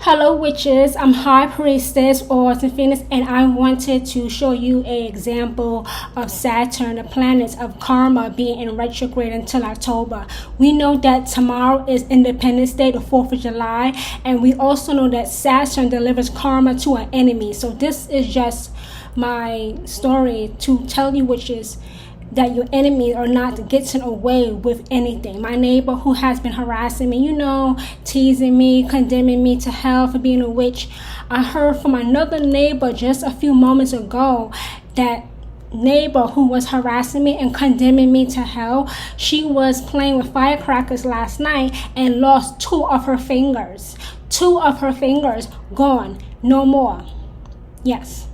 Hello witches, I'm High Priestess or Phoenix, and I wanted to show you an example of Saturn, the planets of karma, being in retrograde until October. We know that tomorrow is Independence Day, the 4th of July, and we also know that Saturn delivers karma to an enemy. So this is just my story to tell you witches that your enemies are not getting away with anything. My neighbor who has been harassing me, teasing me, condemning me to hell for being a witch. I heard from another neighbor just a few moments ago that neighbor who was harassing me and condemning me to hell, she was playing with firecrackers last night and lost two of her fingers. Two of her fingers gone, no more. Yes.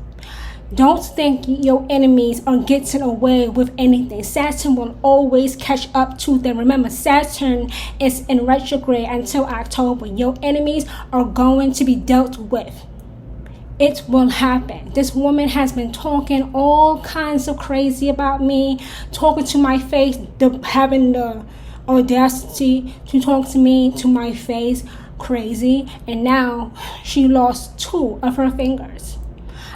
Don't think your enemies are getting away with anything. Saturn will always catch up to them. Remember, Saturn is in retrograde until October. Your enemies are going to be dealt with. It will happen. This woman has been talking all kinds of crazy about me, talking to my face, having the audacity to talk to me to my face, crazy. And now she lost two of her fingers.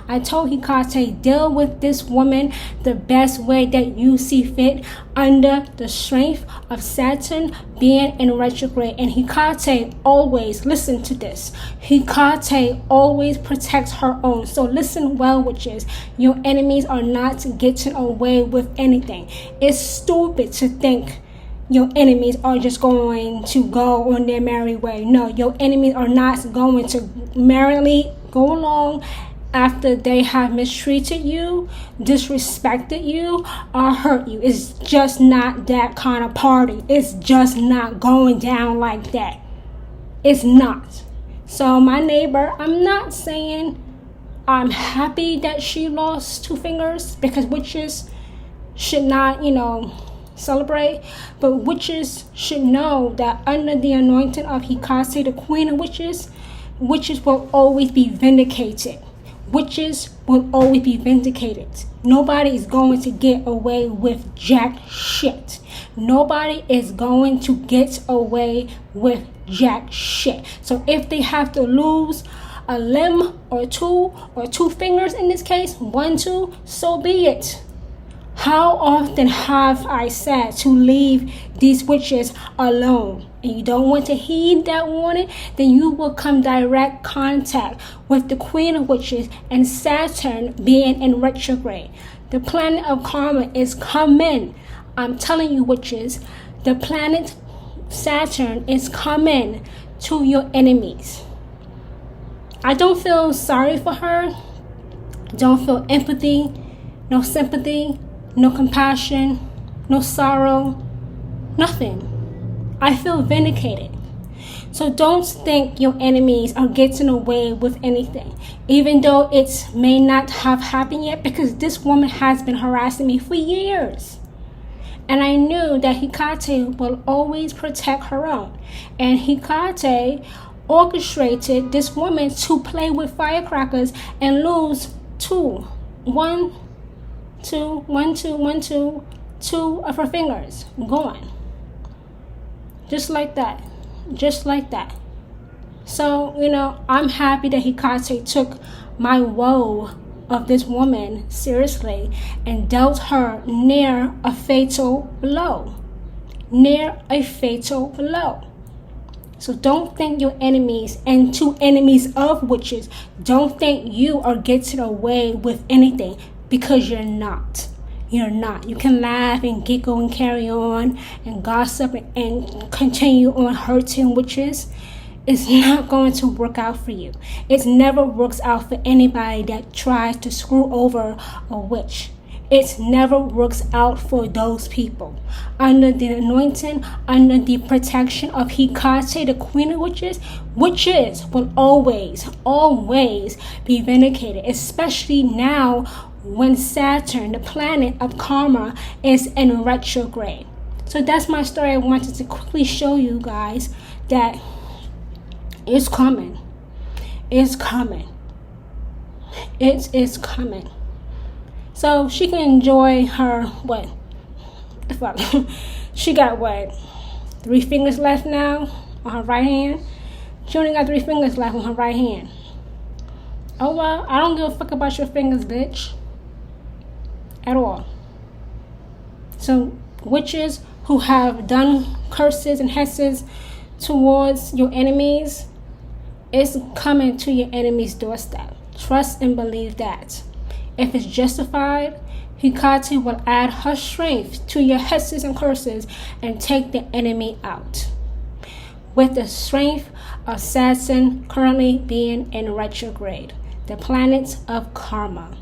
I told Hecate, deal with this woman the best way that you see fit under the strength of Saturn being in retrograde. And Hecate always, listen to this, Hecate always protects her own. So listen well, witches. Your enemies are not getting away with anything. It's stupid to think your enemies are just going to go on their merry way. No, your enemies are not going to merrily go along after they have mistreated you, disrespected you, or hurt you. It's just not that kind of party. It's just not going down like that. It's not. So my neighbor, I'm not saying I'm happy that she lost two fingers, because witches should not, celebrate. But witches should know that under the anointing of Hecate, the queen of witches, witches will always be vindicated. Witches will always be vindicated. Nobody is going to get away with jack shit. Nobody is going to get away with jack shit. So if they have to lose a limb or two fingers in this case, 1, 2, so be it. How often have I said to leave these witches alone? And you don't want to heed that warning, then you will come direct contact with the Queen of Witches and Saturn being in retrograde. The planet of karma is coming. I'm telling you, witches, the planet Saturn is coming to your enemies. I don't feel sorry for her. Don't feel empathy, no sympathy, no compassion, no sorrow, nothing. I feel vindicated. So don't think your enemies are getting away with anything, even though it may not have happened yet, because this woman has been harassing me for years. And I knew that Hecate will always protect her own. And Hecate orchestrated this woman to play with firecrackers and lose two of her fingers gone. Just like that. So, I'm happy that Hecate took my woe of this woman seriously and dealt her near a fatal blow. So don't think your enemies, and two enemies of witches, don't think you are getting away with anything, because you're not. You're not. You can laugh and giggle and carry on and gossip and continue on hurting witches. It's not going to work out for you. It never works out for anybody that tries to screw over a witch. It never works out for those people. Under the anointing, under the protection of Hecate, the queen of witches, witches will always be vindicated, especially now when Saturn, the planet of karma, is in retrograde. So that's my story. I wanted to quickly show you guys that it's coming. It's coming. It is coming. So she can enjoy her, what the fuck? She got 3 fingers left now on her right hand. She only got 3 fingers left on her right hand. Oh well, I don't give a fuck about your fingers, bitch. At all. So witches who have done curses and hexes towards your enemies, it's coming to your enemy's doorstep. Trust and believe that. If it's justified, Hecate will add her strength to your hexes and curses and take the enemy out. With the strength of Saturn currently being in retrograde, the planet of karma.